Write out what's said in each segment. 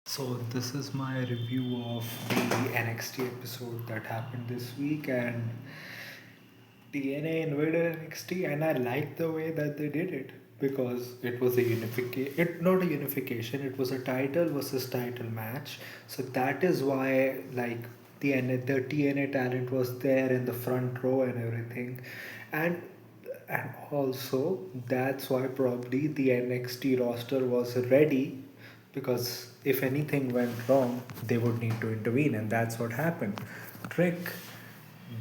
So this is my review of the NXT episode that happened this week, and TNA invaded NXT, and I like the way that they did it because it was a unification. It not a unification. It was a title versus title match. So that is why the TNA talent was there in the front row and everything, and also that's why probably the NXT roster was ready because if anything went wrong, they would need to intervene, and that's what happened. Trick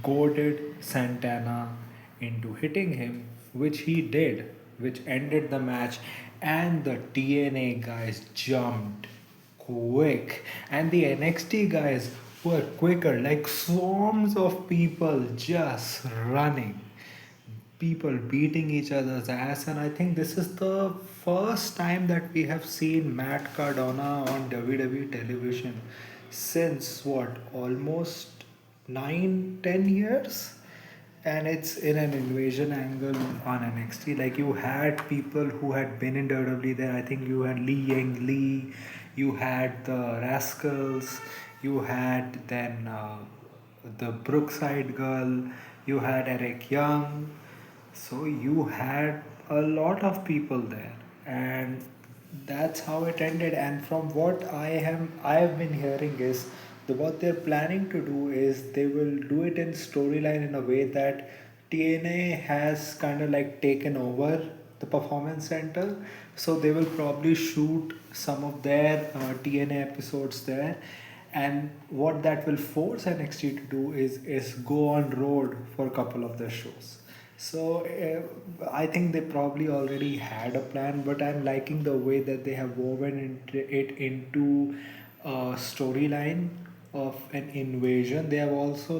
goaded Santana into hitting him, which he did, which ended the match, and the TNA guys jumped quick, and the NXT guys were quicker, like swarms of people just running, people beating each other's ass. And I think this is the first time that we have seen Matt Cardona on WWE television since what, almost 9-10 years. And it's in an invasion angle on NXT. Like, you had people who had been in WWE there. I think you had Lee Yang Lee, you had the Rascals, you had then the Brookside Girl, you had Eric Young. So you had a lot of people there, and that's how it ended. And from what I have been hearing is what they're planning to do is they will do it in storyline in a way that TNA has kind of like taken over the performance center, so they will probably shoot some of their TNA episodes there. And what that will force NXT to do is go on road for a couple of their shows. So I think they probably already had a plan, but I'm liking the way that they have woven it into a storyline of an invasion. They have also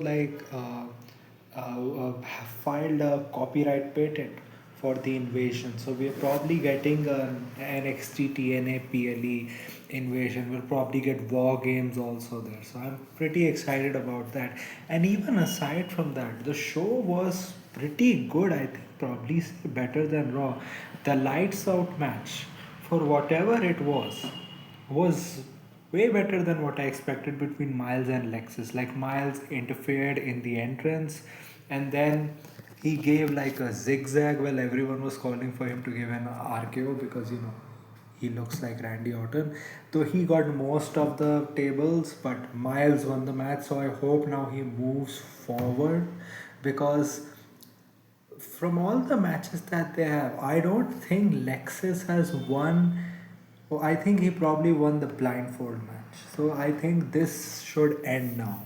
filed a copyright patent for the invasion. So we're probably getting an NXT TNA PLE invasion. We'll probably get war games also there. So I'm pretty excited about that. And even aside from that, the show was pretty good. I think probably better than Raw. The lights out match, for whatever it was way better than what I expected between Miles and Lexus. Like, Miles interfered in the entrance, and then he gave like a zigzag while everyone was calling for him to give an RKO because he looks like Randy Orton. Though he got most of the tables, but Miles won the match. So I hope now he moves forward because from all the matches that they have, I don't think Lexus has won. Oh, I think he probably won the blindfold match. So I think this should end now.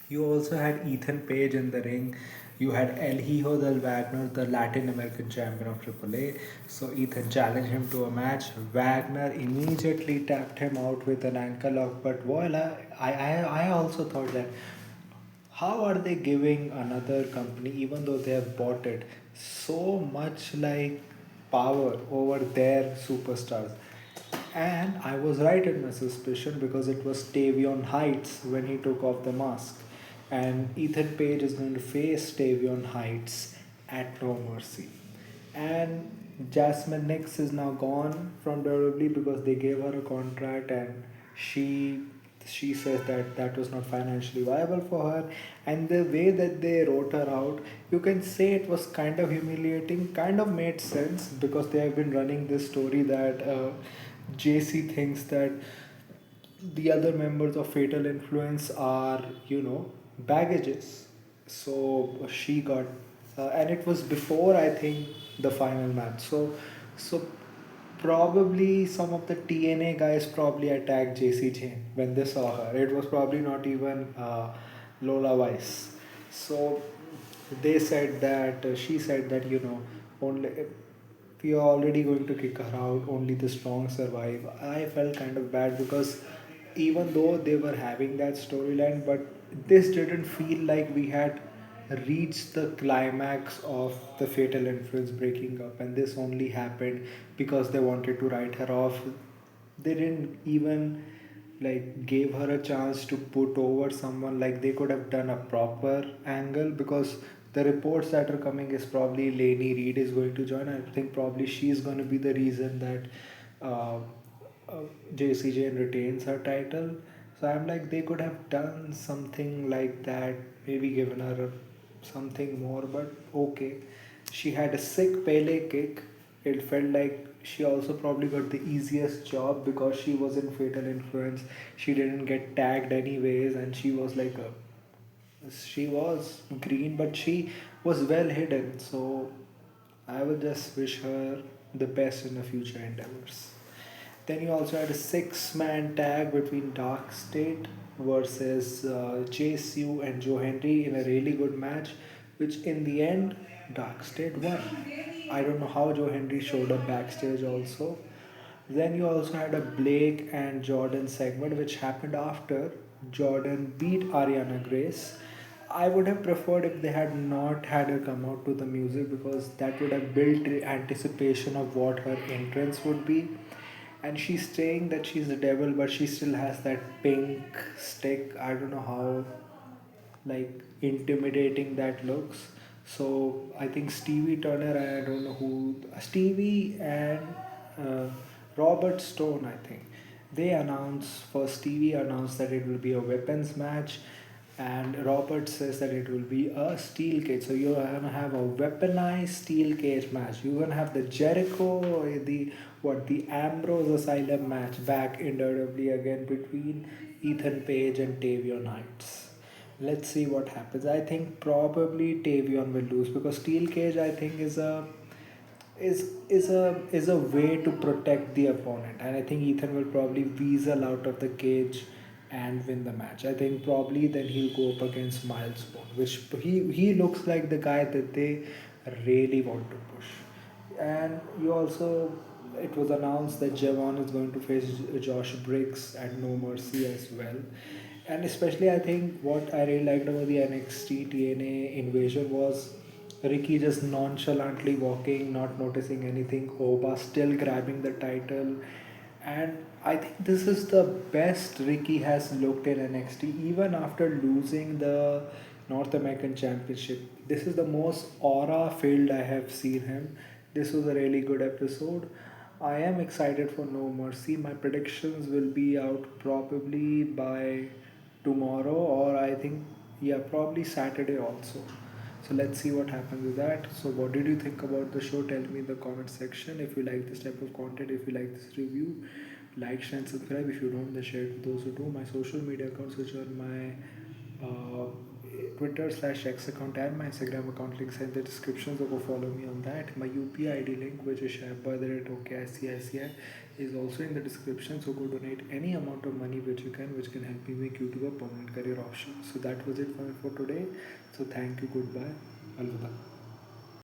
You also had Ethan Page in the ring. You had El Hijo del Wagner, the Latin American champion of AAA. So Ethan challenged him to a match. Wagner immediately tapped him out with an ankle lock. But voila, I also thought that how are they giving another company, even though they have bought it, so much like power over their superstars? And I was right in my suspicion because it was Tavion Heights when he took off the mask. And Ethan Page is going to face Tavion Heights at No Mercy. And Jasmine Nix is now gone from WWE because they gave her a contract, and she she says that that was not financially viable for her. And the way that they wrote her out, you can say it was kind of humiliating, kind of made sense because they have been running this story that JC thinks that the other members of Fatal Influence are, baggages. So she got, and it was before, I think, the final match. So probably some of the TNA guys probably attacked JC Jane when they saw her. It was probably not even Lola Weiss. So they said that, she said that, only we are already going to kick her out, only the strong survive. I felt kind of bad because even though they were having that storyline, but this didn't feel like we had reached the climax of the Fatal Influence breaking up, and this only happened because they wanted to write her off. They didn't even like gave her a chance to put over someone. Like, they could have done a proper angle because the reports that are coming is probably Lainey Reed is going to join. I think probably she's going to be the reason that uh, uh, JC Jane retains her title. So I'm like, they could have done something like that, maybe given her something more, but okay. She had a sick Pele kick. It felt like she also probably got the easiest job because she was in Fatal Influence. She didn't get tagged anyways, and she was like a, she was green, but she was well hidden. So I will just wish her the best in the future endeavors. Then you also had a six-man tag between Dark State versus Chase U and Joe Henry in a really good match, which in the end Dark State won. I don't know how Joe Henry showed up backstage also. Then you also had a Blake and Jordan segment, which happened after Jordan beat Ariana Grace. I would have preferred if they had not had her come out to the music because that would have built the anticipation of what her entrance would be. And she's saying that she's the devil, but she still has that pink stick. I don't know how like intimidating that looks. So I think Stevie Turner, I don't know who, Stevie and uh, Robert Stone, I think they announced, for Stevie announced that it will be a weapons match, and Robert says that it will be a steel cage. So you're gonna have a weaponized steel cage match. You're gonna have the Jericho, the Ambrose Asylum match back in WWE again between Ethan Page and Tavion Heights. Let's see what happens. I think probably Tavion will lose because steel cage I think is a way to protect the opponent, and I think Ethan will probably weasel out of the cage and win the match. I think probably then he'll go up against Miles Bone, which he looks like the guy that they really want to push. And you also, it was announced that Javon is going to face Josh Briggs at No Mercy as well. And especially, I think what I really liked about the NXT TNA invasion was Ricky just nonchalantly walking, not noticing anything. Oba still grabbing the title. And I think this is the best Ricky has looked in NXT, even after losing the North American Championship. This is the most aura filled I have seen him. This was a really good episode. I am excited for No Mercy. My predictions will be out probably by tomorrow, or I think, yeah, probably Saturday also. So let's see what happens with that. So what did you think about the show? Tell me in the comment section. If you like this type of content, if you like this review, like, share, and subscribe. If you don't, then share it with those who do. My social media accounts, which are my uh, Twitter/X account and my Instagram account, links are in the description. So go follow me on that. My UPI ID link, which is shared by the rate OKICICI, is also in the description. So go donate any amount of money which can help me make YouTube a permanent career option. So that was it for today. So thank you. Goodbye. Alvida.